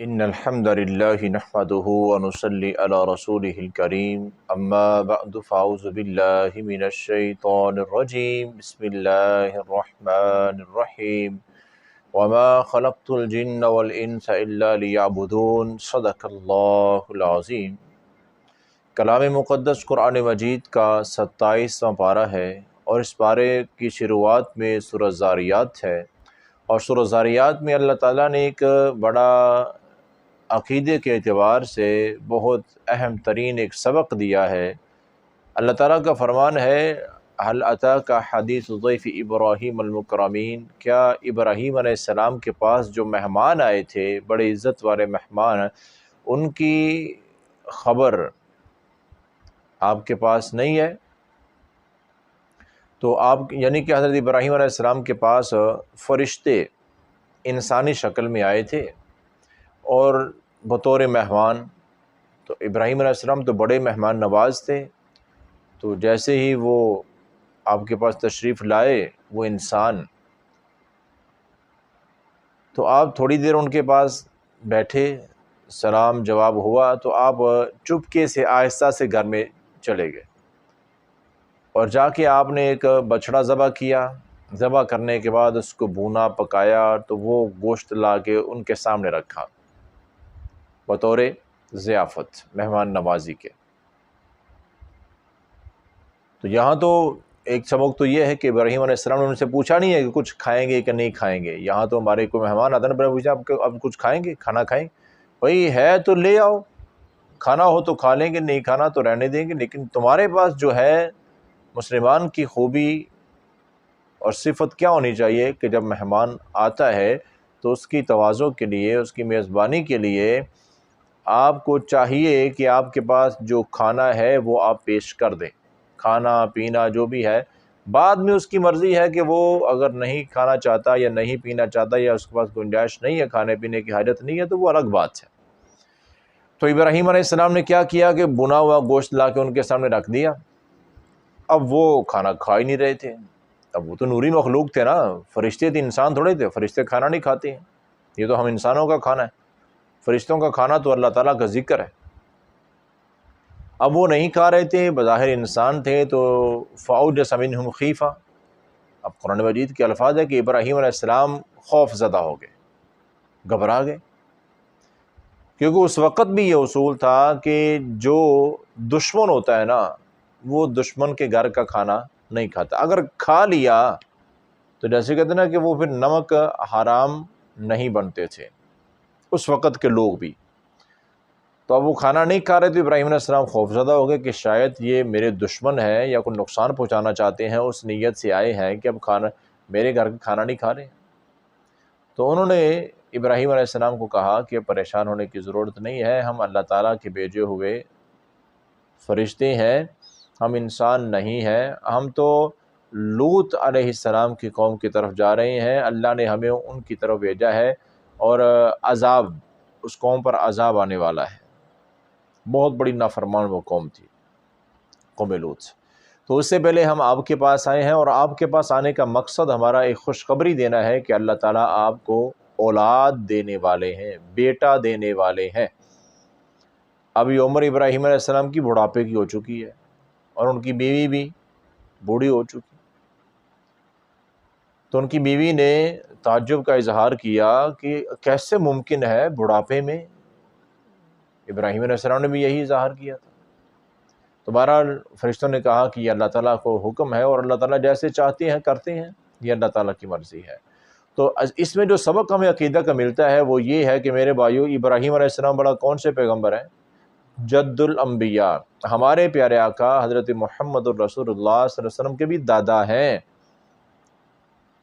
ان الحمد للہ نحمده ونصلی علی رسوله الکریم اما بعد فاعوذ باللہ من الشیطان الرجیم بسم اللہ الرحمن الرحیم وما خلقت الجن والانس الا لیعبدون صدق اللہ العظیم۔ کلام مقدس قرآن مجید کا 27واں پارہ ہے اور اس پارے کی شروعات میں سورہ ذاریات ہے، اور سورہ ذاریات میں اللہ تعالیٰ نے ایک بڑا عقیدے کے اعتبار سے بہت اہم ترین ایک سبق دیا ہے۔ اللہ تعالیٰ کا فرمان ہے هل اتاک حدیث ضیف ابراہیم المکرمین، کیا ابراہیم علیہ السلام کے پاس جو مہمان آئے تھے، بڑے عزت والے مہمان، ان کی خبر آپ کے پاس نہیں ہے؟ تو آپ یعنی کہ حضرت ابراہیم علیہ السلام کے پاس فرشتے انسانی شکل میں آئے تھے اور بطور مہمان۔ تو ابراہیم علیہ السلام تو بڑے مہمان نواز تھے، تو جیسے ہی وہ آپ کے پاس تشریف لائے وہ انسان، تو آپ تھوڑی دیر ان کے پاس بیٹھے، سلام جواب ہوا، تو آپ چپکے سے آہستہ سے گھر میں چلے گئے اور جا کے آپ نے ایک بچڑا ذبح کیا۔ ذبح کرنے کے بعد اس کو بھونا پکایا، تو وہ گوشت لا کے ان کے سامنے رکھا بطور ضیافت، مہمان نوازی کے۔ تو یہاں تو ایک سبق تو یہ ہے کہ ابراہیم علیہ السلام نے ان سے پوچھا نہیں ہے کہ کچھ کھائیں گے کہ نہیں کھائیں گے۔ یہاں تو ہمارے کوئی مہمان آتا ہے نا، پوچھا اب کچھ کھائیں گے، کھانا کھائیں گے؟ بھائی ہے تو لے آؤ، کھانا ہو تو کھا لیں گے، نہیں کھانا تو رہنے دیں گے، لیکن تمہارے پاس جو ہے مسلمان کی خوبی اور صفت کیا ہونی چاہیے کہ جب مہمان آتا ہے تو اس کی تواضع کے لیے، اس کی میزبانی کے لیے آپ کو چاہیے کہ آپ کے پاس جو کھانا ہے وہ آپ پیش کر دیں۔ کھانا پینا جو بھی ہے، بعد میں اس کی مرضی ہے کہ وہ اگر نہیں کھانا چاہتا یا نہیں پینا چاہتا یا اس کے پاس گنجائش نہیں ہے، کھانے پینے کی حاجت نہیں ہے، تو وہ الگ بات ہے۔ تو ابراہیم علیہ السلام نے کیا کیا کہ بنا ہوا گوشت لا کے ان کے سامنے رکھ دیا۔ اب وہ کھانا کھا ہی نہیں رہے تھے، اب وہ تو نوری مخلوق تھے نا، فرشتے تھے، انسان تھوڑے تھے، فرشتے کھانا نہیں کھاتے ہیں، یہ تو ہم انسانوں کا کھانا ہے، فرشتوں کا کھانا تو اللہ تعالیٰ کا ذکر ہے۔ اب وہ نہیں کھا رہے تھے، بظاہر انسان تھے، تو فَأَوْجَسَ مِنْهُمْ خِیفَةً، اب قرآن مجید کے الفاظ ہے کہ ابراہیم علیہ السلام خوف زدہ ہو گئے، گھبرا گئے، کیونکہ اس وقت بھی یہ اصول تھا کہ جو دشمن ہوتا ہے نا، وہ دشمن کے گھر کا کھانا نہیں کھاتا۔ اگر کھا لیا تو جیسے کہتے ہیں نا کہ وہ پھر نمک حرام نہیں بنتے تھے اس وقت کے لوگ بھی۔ تو اب وہ کھانا نہیں کھا رہے، تو ابراہیم علیہ السلام خوفزدہ ہو گئے کہ شاید یہ میرے دشمن ہے یا کوئی نقصان پہنچانا چاہتے ہیں، اس نیت سے آئے ہیں کہ اب کھانا میرے گھر کا کھانا نہیں کھا رہے۔ تو انہوں نے ابراہیم علیہ السلام کو کہا کہ پریشان ہونے کی ضرورت نہیں ہے، ہم اللہ تعالیٰ کے بھیجے ہوئے فرشتے ہیں، ہم انسان نہیں ہیں، ہم تو لوط علیہ السلام کی قوم کی طرف جا رہے ہیں، اللہ نے ہمیں ان کی طرف بھیجا ہے، اور عذاب، اس قوم پر عذاب آنے والا ہے۔ بہت بڑی نافرمان وہ قوم تھی، قوم لوط۔ تو اس سے پہلے ہم آپ کے پاس آئے ہیں، اور آپ کے پاس آنے کا مقصد ہمارا ایک خوشخبری دینا ہے کہ اللہ تعالیٰ آپ کو اولاد دینے والے ہیں، بیٹا دینے والے ہیں۔ اب یہ عمر ابراہیم علیہ السلام کی بڑھاپے کی ہو چکی ہے، اور ان کی بیوی بھی بوڑھی ہو چکی۔ تو ان کی بیوی نے تعجب کا اظہار کیا کہ کیسے ممکن ہے بڑھاپے میں؟ ابراہیم علیہ السلام نے بھی یہی اظہار کیا تھا۔ تو بہرحال فرشتوں نے کہا کہ یہ اللہ تعالیٰ کو حکم ہے، اور اللہ تعالیٰ جیسے چاہتے ہیں کرتے ہیں، یہ اللہ تعالیٰ کی مرضی ہے۔ تو اس میں جو سبق ہمیں عقیدہ کا ملتا ہے وہ یہ ہے کہ میرے بھائیو، ابراہیم علیہ السلام بڑا کون سے پیغمبر ہیں؟ جد الانبیاء، ہمارے پیارے آقا حضرت محمد الرسول اللہ صلی اللہ علیہ وسلم کے بھی دادا ہیں۔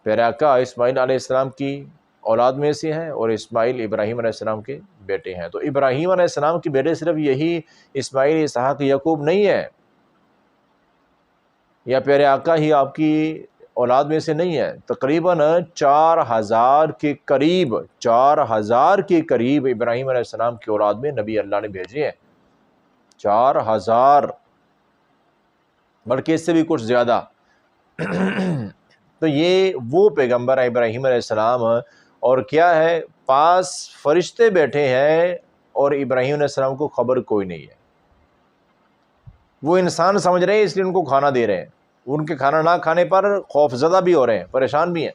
پیارے آقا اسماعیل علیہ السلام کی اولاد میں سے ہیں، اور اسماعیل ابراہیم علیہ السلام کے بیٹے ہیں۔ تو ابراہیم علیہ السلام کے بیٹے صرف یہی اسماعیل، اسحاق، یعقوب نہیں ہے، یا پیارے آقا ہی آپ کی اولاد میں سے نہیں ہے، تقریباً 4000 کے قریب، 4000 کے قریب ابراہیم علیہ السلام کی اولاد میں نبی اللہ نے بھیجے ہیں، 4000، بلکہ اس سے بھی کچھ زیادہ۔ تو یہ وہ پیغمبر ہے ابراہیم علیہ السلام، اور کیا ہے پاس فرشتے بیٹھے ہیں اور ابراہیم علیہ السلام کو خبر کوئی نہیں ہے. وہ انسان سمجھ رہے ہیں اس لیے ان کو کھانا دے رہے ہیں. ان کے کھانا نہ کھانے پر خوف زدہ بھی ہو رہے ہیں، پریشان بھی ہیں.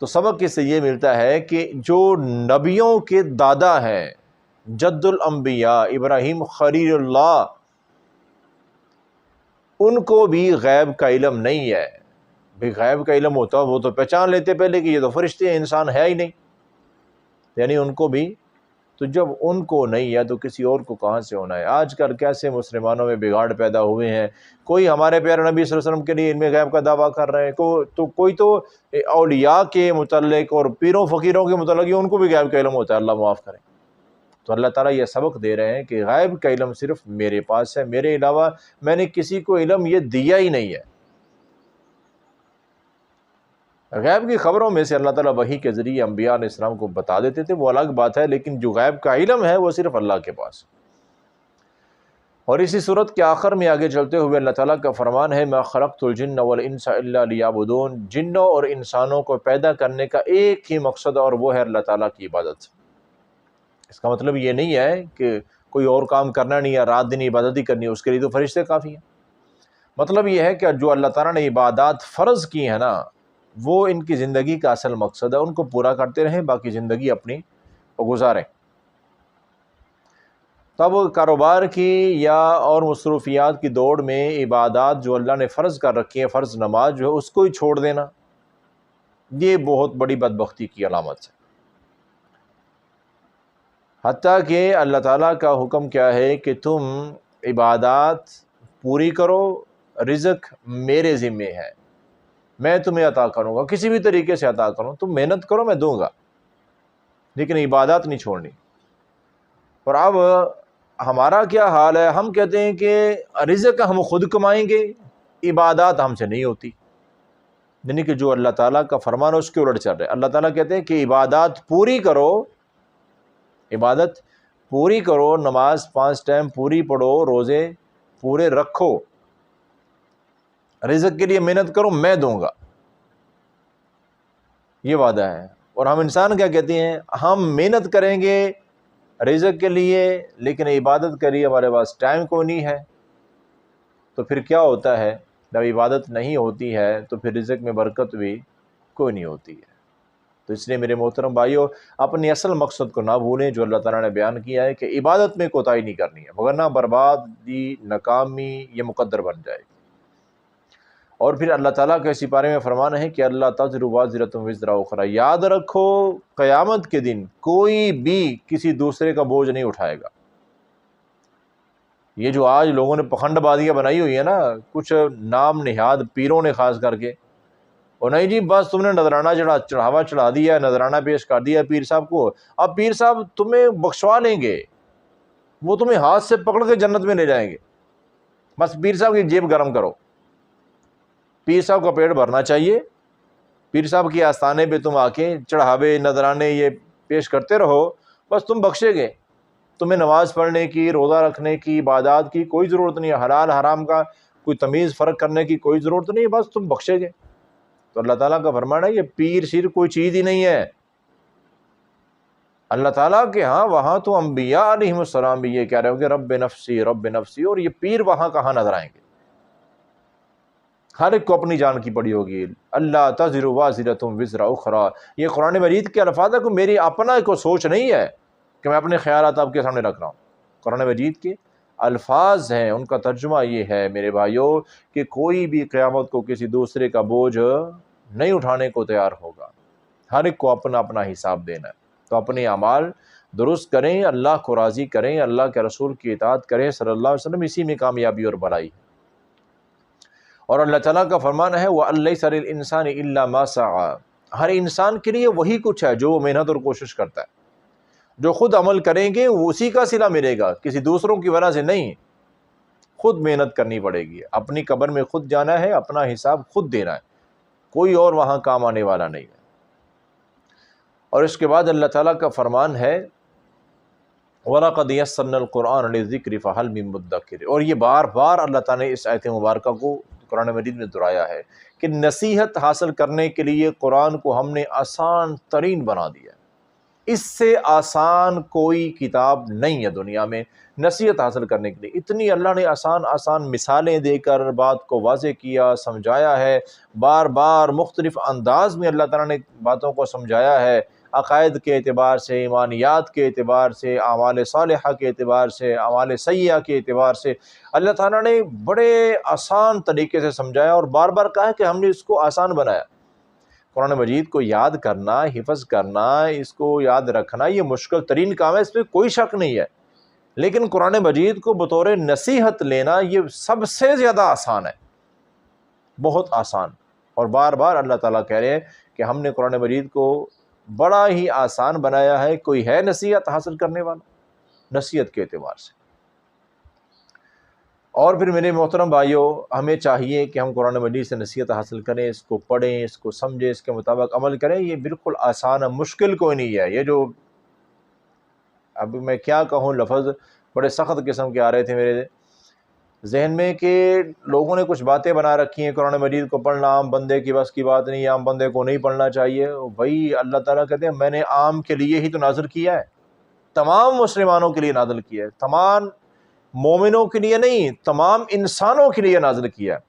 تو سبق اس سے یہ ملتا ہے کہ جو نبیوں کے دادا ہیں، جد الانبیاء ابراہیم خلیل اللہ، ان کو بھی غیب کا علم نہیں ہے. بھئی غیب کا علم ہوتا وہ تو پہچان لیتے پہلے کہ یہ تو فرشتے ہیں، انسان ہے ہی نہیں. یعنی ان کو بھی، تو جب ان کو نہیں ہے تو کسی اور کو کہاں سے ہونا ہے. آج کل کیسے مسلمانوں میں بگاڑ پیدا ہوئے ہیں. کوئی ہمارے پیارے نبی صلی اللہ علیہ وسلم کے لیے ان میں غیب کا دعویٰ کر رہے ہیں، کوئی تو اولیاء کے متعلق اور پیروں فقیروں کے متعلق ان کو بھی غیب کا علم ہوتا ہے، اللہ معاف کرے. تو اللہ تعالیٰ یہ سبق دے رہے ہیں کہ غیب کا علم صرف میرے پاس ہے، میرے علاوہ میں نے کسی کو علم یہ دیا ہی نہیں ہے. غیب کی خبروں میں سے اللہ تعالیٰ وحی کے ذریعے انبیاء علیہ السلام کو بتا دیتے تھے، وہ الگ بات ہے، لیکن جو غیب کا علم ہے وہ صرف اللہ کے پاس. اور اسی صورت کے آخر میں آگے چلتے ہوئے اللہ تعالیٰ کا فرمان ہے ما خلقت الجن والانس الا لیعبدون. جنوں اور انسانوں کو پیدا کرنے کا ایک ہی مقصد اور وہ ہے اللہ تعالیٰ کی عبادت. اس کا مطلب یہ نہیں ہے کہ کوئی اور کام کرنا نہیں ہے، رات دن عبادت ہی کرنی ہے، اس کے لیے تو فرشتے کافی ہیں. مطلب یہ ہے کہ جو اللہ تعالیٰ نے عبادات فرض کی ہیں نا، وہ ان کی زندگی کا اصل مقصد ہے، ان کو پورا کرتے رہیں، باقی زندگی اپنی گزاریں. تب کاروبار کی یا اور مصروفیات کی دوڑ میں عبادات جو اللہ نے فرض کر رکھی ہے، فرض نماز جو ہے اس کو ہی چھوڑ دینا، یہ بہت بڑی بدبختی کی علامت ہے. حتیٰ کہ اللہ تعالیٰ کا حکم کیا ہے کہ تم عبادات پوری کرو، رزق میرے ذمے ہے، میں تمہیں عطا کروں گا، کسی بھی طریقے سے عطا کروں، تم محنت کرو میں دوں گا، لیکن عبادات نہیں چھوڑنی. اور اب ہمارا کیا حال ہے، ہم کہتے ہیں کہ رزق ہم خود کمائیں گے، عبادات ہم سے نہیں ہوتی. یعنی کہ جو اللہ تعالیٰ کا فرمان ہے اس کے الٹ چل رہے. اللہ تعالیٰ کہتے ہیں کہ عبادات پوری کرو، عبادت پوری کرو، نماز 5 ٹائم پوری پڑھو، روزے پورے رکھو، رزق کے لیے محنت کرو، میں دوں گا. یہ وعدہ ہے. اور ہم انسان کیا کہتے ہیں، ہم محنت کریں گے رزق کے لیے لیکن عبادت کے لیے ہمارے پاس ٹائم کوئی نہیں ہے. تو پھر کیا ہوتا ہے، جب عبادت نہیں ہوتی ہے تو پھر رزق میں برکت بھی کوئی نہیں ہوتی ہے. تو اس لیے میرے محترم بھائیو، اپنی اصل مقصد کو نہ بھولیں جو اللہ تعالیٰ نے بیان کیا ہے کہ عبادت میں کوتاہی نہیں کرنی ہے، ورنہ بربادی، ناکامی یہ مقدر بن جائے گی. اور پھر اللہ تعالیٰ کا اسی بارے میں فرمان ہے کہ اللہ تزر وازرۃ وزر اخری. یاد رکھو قیامت کے دن کوئی بھی کسی دوسرے کا بوجھ نہیں اٹھائے گا. یہ جو آج لوگوں نے پخنڈ بازیاں بنائی ہوئی ہیں نا، کچھ نام نہاد پیروں نے خاص کر کے، اور نہیں جی بس تم نے نذرانہ چڑھاوا چڑھا دیا، نذرانہ پیش کر دیا پیر صاحب کو، اب پیر صاحب تمہیں بخشوا لیں گے، وہ تمہیں ہاتھ سے پکڑ کے جنت میں لے جائیں گے، بس پیر صاحب کی جیب گرم کرو. پیر صاحب کا پیٹ بھرنا چاہیے، پیر صاحب کے آستانے پہ تم آ کے چڑھاوے نذرانے یہ پیش کرتے رہو، بس تم بخشے گے. تمہیں نماز پڑھنے کی، روزہ رکھنے کی، عبادات کی کوئی ضرورت نہیں ہے، حلال حرام کا کوئی تمیز فرق کرنے کی کوئی ضرورت نہیں ہے، بس تم بخشے گے. تو اللہ تعالیٰ کا فرمان ہے یہ پیر شیر کوئی چیز ہی نہیں ہے. اللہ تعالیٰ کے ہاں وہاں تو انبیاء علیہم السلام بھی یہ کہہ رہے ہوں گے رب نفسی رب نفسی، اور یہ پیر وہاں کہاں نظر آئیں گے. ہر ایک کو اپنی جان کی پڑی ہوگی. اللہ تزر وازرۃ وزر اخری، یہ قرآن مجید کے الفاظ ہے کہ میری اپنا کوئی سوچ نہیں ہے کہ میں اپنے خیالات آپ کے سامنے رکھ رہا ہوں. قرآن مجید کے الفاظ ہیں، ان کا ترجمہ یہ ہے میرے بھائیوں کہ کوئی بھی قیامت کو کسی دوسرے کا بوجھ نہیں اٹھانے کو تیار ہوگا. ہر ایک کو اپنا اپنا حساب دینا ہے. تو اپنے اعمال درست کریں، اللہ کو راضی کریں، اللہ کے رسول کی اطاعت کریں صلی اللہ علیہ وسلم، اسی میں کامیابی اور بھلائی. اور اللہ تعالیٰ کا فرمان ہے وَأَلَّيْسَ لِلْإِنسَانِ إِلَّا مَا سَعَىٰ. ہر انسان کے لیے وہی کچھ ہے جو وہ محنت اور کوشش کرتا ہے. جو خود عمل کریں گے اسی کا صلہ ملے گا، کسی دوسروں کی وجہ سے نہیں. خود محنت کرنی پڑے گی، اپنی قبر میں خود جانا ہے، اپنا حساب خود دینا ہے، کوئی اور وہاں کام آنے والا نہیں ہے. اور اس کے بعد اللہ تعالیٰ کا فرمان ہے وَلَقَدْ يَسَّرْنَا الْقُرْآنَ لِلذِّكْرِ فَهَلْ مِن مُدَّكِرٍ. اور یہ بار بار اللہ تعالیٰ نے اس آیت مبارکہ کو قرآن مجید میں دہرایا ہے کہ نصیحت حاصل کرنے کے لیے قرآن کو ہم نے آسان ترین بنا دیا ہے۔ اس سے آسان کوئی کتاب نہیں ہے دنیا میں نصیحت حاصل کرنے کے لیے۔ اتنی اللہ نے آسان آسان مثالیں دے کر بات کو واضح کیا، سمجھایا ہے، بار بار مختلف انداز میں اللہ تعالیٰ نے باتوں کو سمجھایا ہے، عقائد کے اعتبار سے، ایمانیات کے اعتبار سے، اعمال صالحہ کے اعتبار سے، اعمال سیئہ کے اعتبار سے اللہ تعالیٰ نے بڑے آسان طریقے سے سمجھایا، اور بار بار کہا کہ ہم نے اس کو آسان بنایا۔ قرآن مجید کو یاد کرنا، حفظ کرنا، اس کو یاد رکھنا یہ مشکل ترین کام ہے، اس میں کوئی شک نہیں ہے، لیکن قرآن مجید کو بطور نصیحت لینا یہ سب سے زیادہ آسان ہے، بہت آسان۔ اور بار بار اللہ تعالیٰ کہہ رہے ہیں کہ ہم نے قرآن مجید کو بڑا ہی آسان بنایا ہے۔ کوئی ہے نصیحت حاصل کرنے والا نصیحت کے اعتبار سے؟ اور پھر میرے محترم بھائیوں، ہمیں چاہیے کہ ہم قرآن مجید سے نصیحت حاصل کریں، اس کو پڑھیں، اس کو سمجھیں، اس کے مطابق عمل کریں۔ یہ بالکل آسان ہے، مشکل کوئی نہیں ہے۔ یہ جو اب میں کیا کہوں، لفظ بڑے سخت قسم کے آ رہے تھے میرے ذہن میں کہ لوگوں نے کچھ باتیں بنا رکھی ہیں، قرآن مجید کو پڑھنا عام بندے کی بس کی بات نہیں ہے، عام بندے کو نہیں پڑھنا چاہیے۔ بھائی اللہ تعالیٰ کہتے ہیں میں نے عام کے لیے ہی تو نازل کیا ہے، تمام مسلمانوں کے لیے نازل کیا ہے، تمام مومنوں کے لیے نہیں، تمام انسانوں کے لیے نازل کیا ہے۔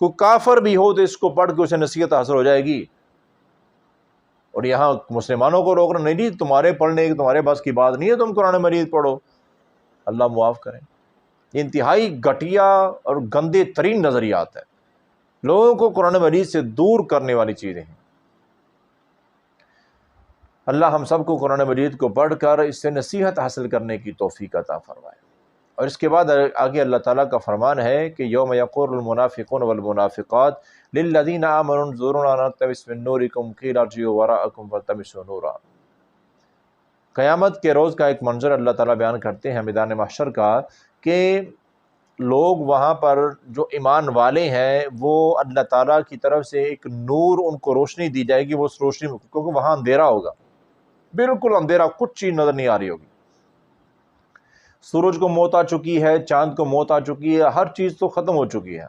کوئی کافر بھی ہو تو اس کو پڑھ کے اسے نصیحت حاصل ہو جائے گی۔ اور یہاں مسلمانوں کو روکنا نہیں، جی تمہارے پڑھنے کی تمہارے بس کی بات نہیں ہے، تم قرآن مجید پڑھو، اللہ معاف کریں۔ یہ انتہائی گھٹیا اور گندے ترین نظریات ہیں، لوگوں کو قرآن مجید سے دور کرنے والی چیزیں ہیں۔ اللہ ہم سب کو قرآن مجید کو پڑھ کر اس سے نصیحت حاصل کرنے کی توفیق عطا فرمائے۔ اور اس کے بعد آگے اللہ تعالیٰ کا فرمان ہے کہ یوم یقول المنافقون والمنافقات للذین آمنوا انظرونا نقتبس من نورکم قیل ارجعوا وراءکم فالتمسوا نورا۔ قیامت کے روز کا ایک منظر اللہ تعالیٰ بیان کرتے ہیں میدان محشر کا، کہ لوگ وہاں پر جو ایمان والے ہیں وہ اللہ تعالیٰ کی طرف سے ایک نور، ان کو روشنی دی جائے گی، وہ اس روشنی میں، کیونکہ وہاں اندھیرا ہوگا، بالکل اندھیرا، کچھ چیز نظر نہیں آ رہی ہوگی۔ سورج کو موت آ چکی ہے، چاند کو موت آ چکی ہے، ہر چیز تو ختم ہو چکی ہے۔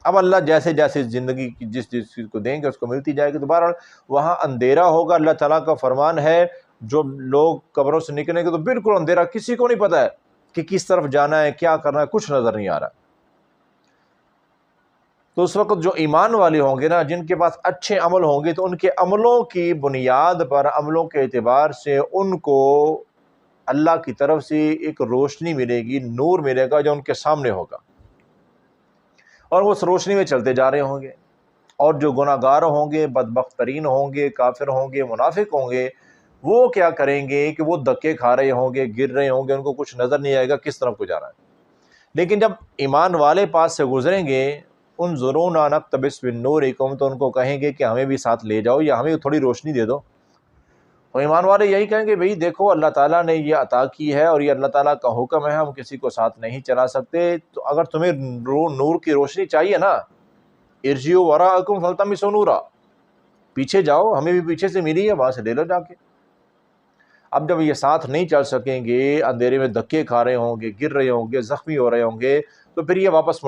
اب اللہ جیسے جیسے زندگی کی جس چیز کو دیں گے اس کو ملتی جائے گی، دوبارہ وہاں اندھیرا ہوگا۔ اللہ تعالیٰ کا فرمان ہے جو لوگ قبروں سے نکلیں گے تو بالکل اندھیرا، کسی کو نہیں پتہ ہے کہ کس طرف جانا ہے، کیا کرنا ہے، کچھ نظر نہیں آ رہا۔ تو اس وقت جو ایمان والے ہوں گے نا، جن کے پاس اچھے عمل ہوں گے، تو ان کے عملوں کی بنیاد پر، عملوں کے اعتبار سے ان کو اللہ کی طرف سے ایک روشنی ملے گی، نور ملے گا جو ان کے سامنے ہوگا، اور وہ اس روشنی میں چلتے جا رہے ہوں گے۔ اور جو گناہ گار ہوں گے، بدبخت ترین ہوں گے، کافر ہوں گے، منافق ہوں گے، وہ کیا کریں گے کہ وہ دھکے کھا رہے ہوں گے، گر رہے ہوں گے، ان کو کچھ نظر نہیں آئے گا کس طرف کو جا رہا ہے۔ لیکن جب ایمان والے پاس سے گزریں گے، انظرونا نقتبس من نورکم، تو ان کو کہیں گے کہ ہمیں بھی ساتھ لے جاؤ یا ہمیں تھوڑی روشنی دے دو۔ اور ایمان والے یہی کہیں گے بھئی دیکھو اللہ تعالیٰ نے یہ عطا کی ہے اور یہ اللہ تعالیٰ کا حکم ہے، ہم کسی کو ساتھ نہیں چلا سکتے، تو اگر تمہیں نور کی روشنی چاہیے نا، ارجعوا وراءکم فالتمسوا نورا، پیچھے جاؤ، ہمیں بھی پیچھے سے ملی ہے، وہاں سے لے لو جا کے۔ اب جب یہ ساتھ نہیں چل سکیں گے، اندھیرے میں دھکے کھا رہے ہوں گے، گر رہے ہوں گے، زخمی ہو رہے ہوں گے، تو پھر یہ واپس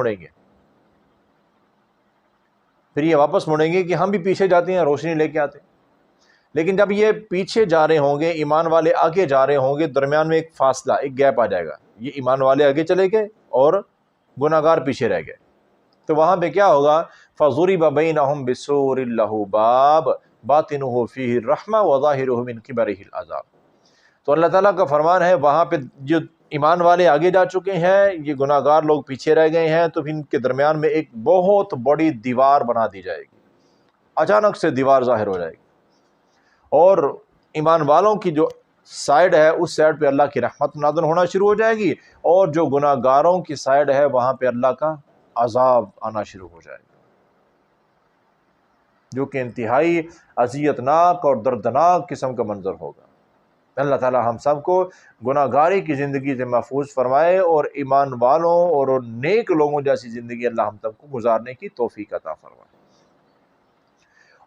مڑیں گے، کہ ہم بھی پیچھے جاتے ہیں، روشنی لے کے آتے ہیں۔ لیکن جب یہ پیچھے جا رہے ہوں گے، ایمان والے آگے جا رہے ہوں گے، درمیان میں ایک فاصلہ، ایک گیپ آ جائے گا، یہ ایمان والے آگے چلے گئے اور گناہ گار پیچھے رہ گئے، تو وہاں پہ کیا ہوگا؟ فَضُرِبَ بَيْنَهُمْ بِسُورٍ لَهُ بَابٌ بَاطِنُهُ فِيهِ الرَّحْمَةُ وَظَاهِرُهُ مِنْ قِبَلِهِ الْعَذَابُ۔ تو اللہ تعالیٰ کا فرمان ہے وہاں پہ جو ایمان والے آگے جا چکے ہیں، یہ گناہ گار لوگ پیچھے رہ گئے ہیں، تو پھر ان کے درمیان میں ایک بہت بڑی دیوار بنا دی جائے گی، اچانک سے دیوار ظاہر ہو جائے گی، اور ایمان والوں کی جو سائڈ ہے اس سائڈ پہ اللہ کی رحمت نازل ہونا شروع ہو جائے گی، اور جو گناہ گاروں کی سائڈ ہے وہاں پہ اللہ کا عذاب آنا شروع ہو جائے گا، جو کہ انتہائی اذیتناک اور دردناک قسم کا منظر ہوگا۔ اللہ تعالی ہم سب کو گناہ گاری کی زندگی سے محفوظ فرمائے، اور ایمان والوں اور نیک لوگوں جیسی زندگی اللہ ہم سب کو گزارنے کی توفیق عطا فرمائے۔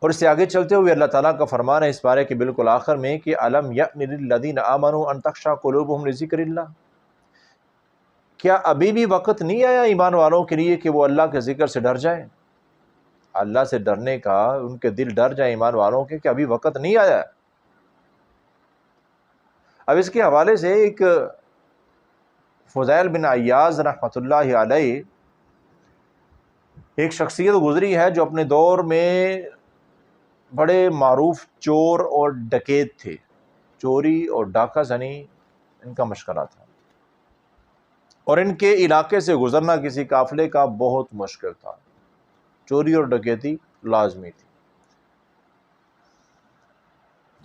اور اس سے آگے چلتے ہوئے اللہ تعالیٰ کا فرمان ہے اس بارے کے بالکل آخر میں کہ أَلَمْ يَأْنِ لِلَّذِينَ آمَنُوا أَن تَخْشَعَ قُلُوبُهُمْ لِذِكْرِ اللَّهِ، کیا ابھی بھی وقت نہیں آیا ایمان والوں کے لیے کہ وہ اللہ کے ذکر سے ڈر جائیں؟ اللہ سے ڈرنے کا، ان کے دل ڈر جائیں ایمان والوں کے کہ ابھی وقت نہیں آیا۔ اب اس کے حوالے سے ایک فضیل بن عیاض رحمۃ اللہ علیہ ایک شخصیت گزری ہے جو اپنے دور میں بڑے معروف چور اور ڈکیت تھے۔ چوری اور ڈاکہ زنی ان کا مشغلہ تھا، اور ان کے علاقے سے گزرنا کسی قافلے کا بہت مشکل تھا۔ چوری اور ڈکیتی لازمی تھی۔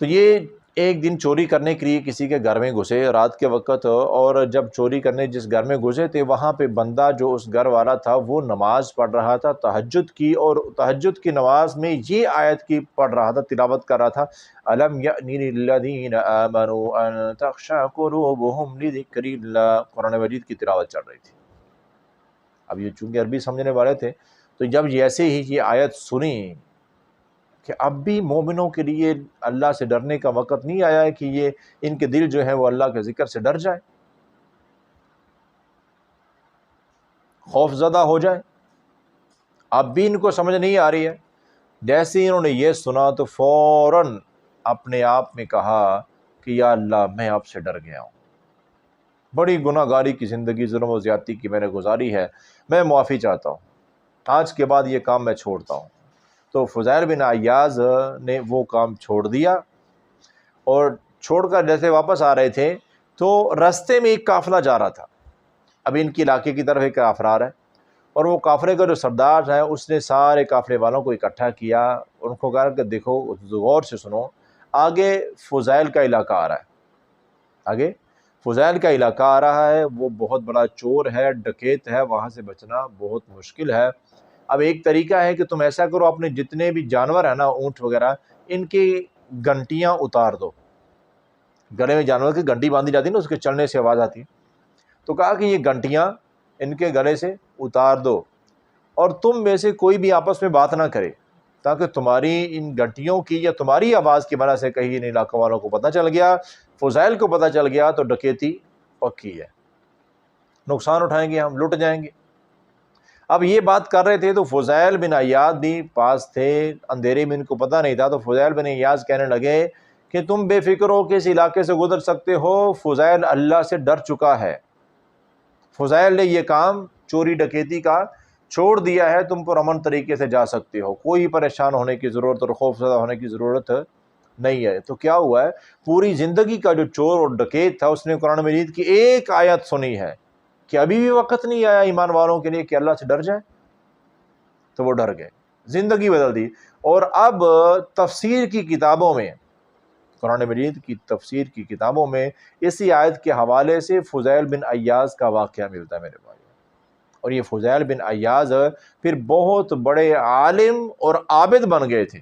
تو یہ ایک دن چوری کرنے کے لیے کسی کے گھر میں گھسے رات کے وقت، اور جب چوری کرنے جس گھر میں گھسے تھے وہاں پہ بندہ جو اس گھر والا تھا وہ نماز پڑھ رہا تھا تہجد کی، اور تہجد کی نماز میں یہ آیت کی پڑھ رہا تھا، تلاوت کر رہا تھا، أَلَمْ يَأْنِ لِلَّذِينَ آمَنُوا أَن تَخْشَعَ قُلُوبُهُمْ لِذِكْرِ اللَّهِ، قرآن مجید کی تلاوت چل رہی تھی۔ اب یہ چونکہ عربی سمجھنے والے تھے تو جب ایسے ہی یہ آیت سنی کہ اب بھی مومنوں کے لیے اللہ سے ڈرنے کا وقت نہیں آیا ہے کہ یہ ان کے دل جو ہے وہ اللہ کے ذکر سے ڈر جائے، خوف زدہ ہو جائے، اب بھی ان کو سمجھ نہیں آ رہی ہے۔ جیسے ہی انہوں نے یہ سنا تو فوراً اپنے آپ میں کہا کہ یا اللہ میں آپ سے ڈر گیا ہوں، بڑی گناہ گاری کی زندگی، ظلم و زیادتی کی میں نے گزاری ہے، میں معافی چاہتا ہوں، آج کے بعد یہ کام میں چھوڑتا ہوں۔ تو فضیل بن عیاض نے وہ کام چھوڑ دیا، اور چھوڑ کر جیسے واپس آ رہے تھے تو رستے میں ایک قافلہ جا رہا تھا۔ اب ان کے علاقے کی طرف ایک قافلہ آ رہا ہے، اور وہ قافلے کا جو سردار ہے اس نے سارے قافلے والوں کو اکٹھا کیا، ان کو کہا کہ دیکھو غور سے سنو، آگے فضیل کا علاقہ آ رہا ہے، آگے فضیل کا علاقہ آ رہا ہے، وہ بہت بڑا چور ہے، ڈکیت ہے، وہاں سے بچنا بہت مشکل ہے۔ اب ایک طریقہ ہے کہ تم ایسا کرو، اپنے جتنے بھی جانور ہیں نا، اونٹ وغیرہ، ان کی گھنٹیاں اتار دو، گلے میں جانور کی گھنٹی باندھی جاتی ہے نا، اس کے چلنے سے آواز آتی ہے، تو کہا کہ یہ گھنٹیاں ان کے گلے سے اتار دو، اور تم میں سے کوئی بھی آپس میں بات نہ کرے، تاکہ تمہاری ان گھنٹیوں کی یا تمہاری آواز کی وجہ سے کہیں ان علاقوں والوں کو پتہ چل گیا، فضیل کو پتہ چل گیا تو ڈکیتی پکی ہے، نقصان اٹھائیں گے، ہم لٹ جائیں گے۔ اب یہ بات کر رہے تھے تو فضیل بن عیاض بھی پاس تھے، اندھیرے میں ان کو پتہ نہیں تھا، تو فضیل بن عیاض کہنے لگے کہ تم بے فکر ہو کہ اس علاقے سے گزر سکتے ہو، فضیل اللہ سے ڈر چکا ہے، فضیل نے یہ کام چوری ڈکیتی کا چھوڑ دیا ہے، تم پر امن طریقے سے جا سکتے ہو، کوئی پریشان ہونے کی ضرورت اور خوف زدہ ہونے کی ضرورت نہیں ہے۔ تو کیا ہوا ہے، پوری زندگی کا جو چور اور ڈکیت تھا اس نے قرآن مجید کی ایک آیت سنی ہے کہ ابھی بھی وقت نہیں آیا ایمان والوں کے لیے کہ اللہ سے ڈر جائے، تو وہ ڈر گئے، زندگی بدل دی۔ اور اب تفسیر کی کتابوں میں، قرآن مجید کی تفسیر کی کتابوں میں اسی آیت کے حوالے سے فضیل بن عیاض کا واقعہ ملتا ہے میرے بھائی، اور یہ فضیل بن عیاض پھر بہت بڑے عالم اور عابد بن گئے تھے،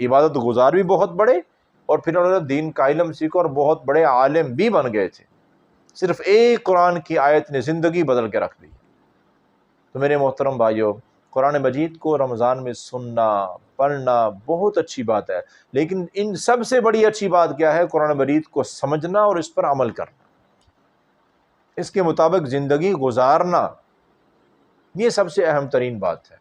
عبادت گزار بھی بہت بڑے، اور پھر انہوں نے دین کا علم سیکھا اور بہت بڑے عالم بھی بن گئے تھے، صرف ایک قرآن کی آیت نے زندگی بدل کے رکھ دی۔ تو میرے محترم بھائیو، قرآن مجید کو رمضان میں سننا پڑھنا بہت اچھی بات ہے، لیکن ان سب سے بڑی اچھی بات کیا ہے، قرآن مجید کو سمجھنا اور اس پر عمل کرنا، اس کے مطابق زندگی گزارنا، یہ سب سے اہم ترین بات ہے۔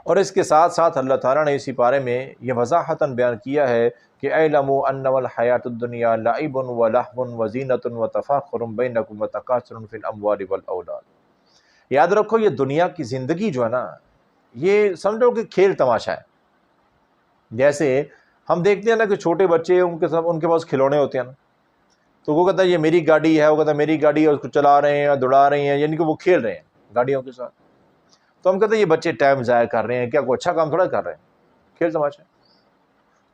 اور اس کے ساتھ ساتھ اللہ تعالیٰ نے اسی پارے میں یہ وضاحتاً بیان کیا ہے کہ اعلموا انما الحیاۃ الدنیا لعب ولہو وزینۃ وتفاخر بینکم وتکاثر فی الاموال والاولاد۔ یاد رکھو یہ دنیا کی زندگی جو ہے نا، یہ سمجھو کہ کھیل تماشا ہے۔ جیسے ہم دیکھتے ہیں نا کہ چھوٹے بچے ان کے پاس کھلونے ہوتے ہیں نا، تو وہ کہتا ہے یہ میری گاڑی ہے، وہ کہتا ہے میری گاڑی ہے، اس کو چلا رہے ہیں یا دوڑا رہے ہیں، یعنی کہ وہ کھیل رہے ہیں گاڑیوں کے ساتھ۔ تو ہم کہتے ہیں یہ بچے ٹائم ضائع کر رہے ہیں، کیا کوئی اچھا کام تھوڑا کر رہے ہیں، کھیل تماشا۔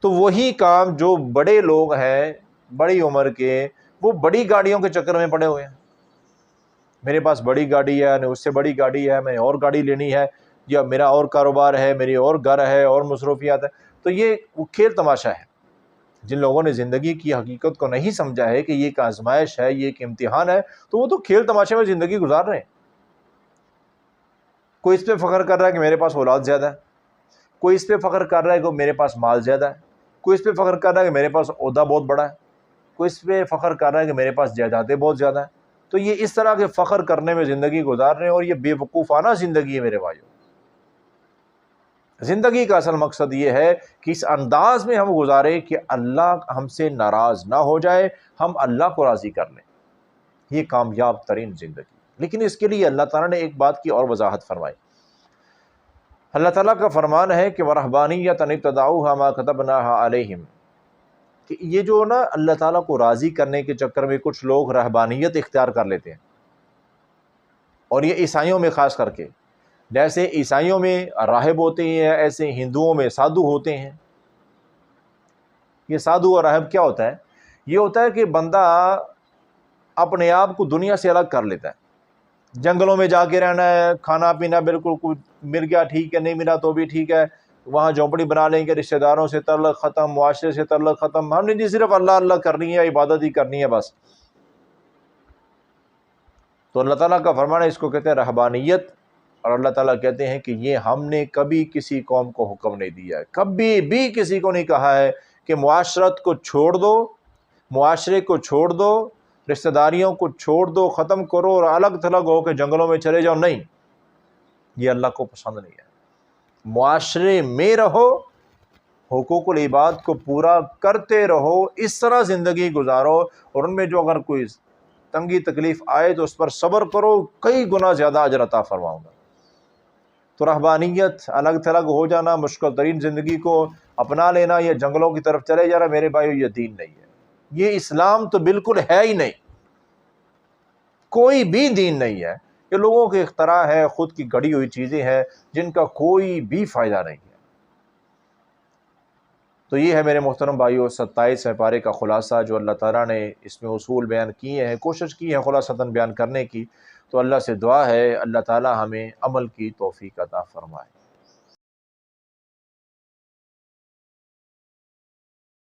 تو وہی کام جو بڑے لوگ ہیں بڑی عمر کے، وہ بڑی گاڑیوں کے چکر میں پڑے ہوئے ہیں، میرے پاس بڑی گاڑی ہے، اس سے بڑی گاڑی ہے، میں اور گاڑی لینی ہے، یا میرا اور کاروبار ہے، میری اور گھر ہے اور مصروفیات ہے۔ تو یہ وہ کھیل تماشا ہے۔ جن لوگوں نے زندگی کی حقیقت کو نہیں سمجھا ہے کہ یہ ایک آزمائش ہے، یہ ایک امتحان ہے، تو وہ تو کھیل تماشے میں زندگی گزار رہے ہیں۔ کوئی اس پہ فخر کر رہا ہے کہ میرے پاس اولاد زیادہ ہے، کوئی اس پہ فخر کر رہا ہے کہ میرے پاس مال زیادہ ہے، کوئی اس پہ فخر کر رہا ہے کہ میرے پاس عہدہ بہت بڑا ہے، کوئی اس پہ فخر کر رہا ہے کہ میرے پاس جائیدادیں بہت زیادہ ہیں۔ تو یہ اس طرح کے فخر کرنے میں زندگی گزار رہے ہیں، اور یہ بے وقوفانہ زندگی ہے میرے بھائیوں۔ زندگی کا اصل مقصد یہ ہے کہ اس انداز میں ہم گزارے کہ اللہ ہم سے ناراض نہ ہو جائے، ہم اللہ کو راضی کر لیں، یہ کامیاب ترین زندگی۔ لیکن اس کے لیے اللہ تعالیٰ نے ایک بات کی اور وضاحت فرمائی۔ اللہ تعالیٰ کا فرمان ہے کہ وَرَهْبَانِيَّةً ابْتَدَعُوهَا مَا كَتَبْنَاهَا عَلَيْهِمْ، کہ یہ جو نا اللہ تعالیٰ کو راضی کرنے کے چکر میں کچھ لوگ رہبانیت اختیار کر لیتے ہیں، اور یہ عیسائیوں میں خاص کر کے، جیسے عیسائیوں میں راہب ہوتے ہیں ایسے ہندوؤں میں سادھو ہوتے ہیں۔ یہ سادھو اور راہب کیا ہوتا ہے؟ یہ ہوتا ہے کہ بندہ اپنے آپ کو دنیا سے الگ کر لیتا ہے، جنگلوں میں جا کے رہنا ہے، کھانا پینا بالکل کچھ مل گیا ٹھیک ہے، نہیں ملا تو بھی ٹھیک ہے، وہاں جھونپڑی بنا لیں گے، رشتہ داروں سے تعلق ختم، معاشرے سے تعلق ختم، ہم نے جی صرف اللہ اللہ کرنی ہے، عبادت ہی کرنی ہے بس۔ تو اللہ تعالیٰ کا فرمان ہے، اس کو کہتے ہیں رہبانیت، اور اللہ تعالیٰ کہتے ہیں کہ یہ ہم نے کبھی کسی قوم کو حکم نہیں دیا ہے، کبھی بھی کسی کو نہیں کہا ہے کہ معاشرت کو چھوڑ دو، معاشرے کو چھوڑ دو، رشتہ داریوں کو چھوڑ دو، ختم کرو اور الگ تھلگ ہو کے جنگلوں میں چلے جاؤ، نہیں، یہ اللہ کو پسند نہیں ہے۔ معاشرے میں رہو، حقوق العباد کو پورا کرتے رہو، اس طرح زندگی گزارو، اور ان میں جو اگر کوئی تنگی تکلیف آئے تو اس پر صبر کرو، کئی گنا زیادہ اجر عطا فرماؤں گا۔ تو رہبانیت، الگ تھلگ ہو جانا، مشکل ترین زندگی کو اپنا لینا، یا جنگلوں کی طرف چلے جانا، میرے بھائیو یہ دین نہیں ہے، یہ اسلام تو بالکل ہے ہی نہیں، کوئی بھی دین نہیں ہے، یہ لوگوں کے اختراع ہے، خود کی گڑھی ہوئی چیزیں ہیں جن کا کوئی بھی فائدہ نہیں ہے۔ تو یہ ہے میرے محترم بھائیو 27 پارے کا خلاصہ جو اللہ تعالیٰ نے اس میں اصول بیان کیے ہیں، کوشش کی ہے خلاصتاً بیان کرنے کی۔ تو اللہ سے دعا ہے اللہ تعالیٰ ہمیں عمل کی توفیق عطا فرمائے۔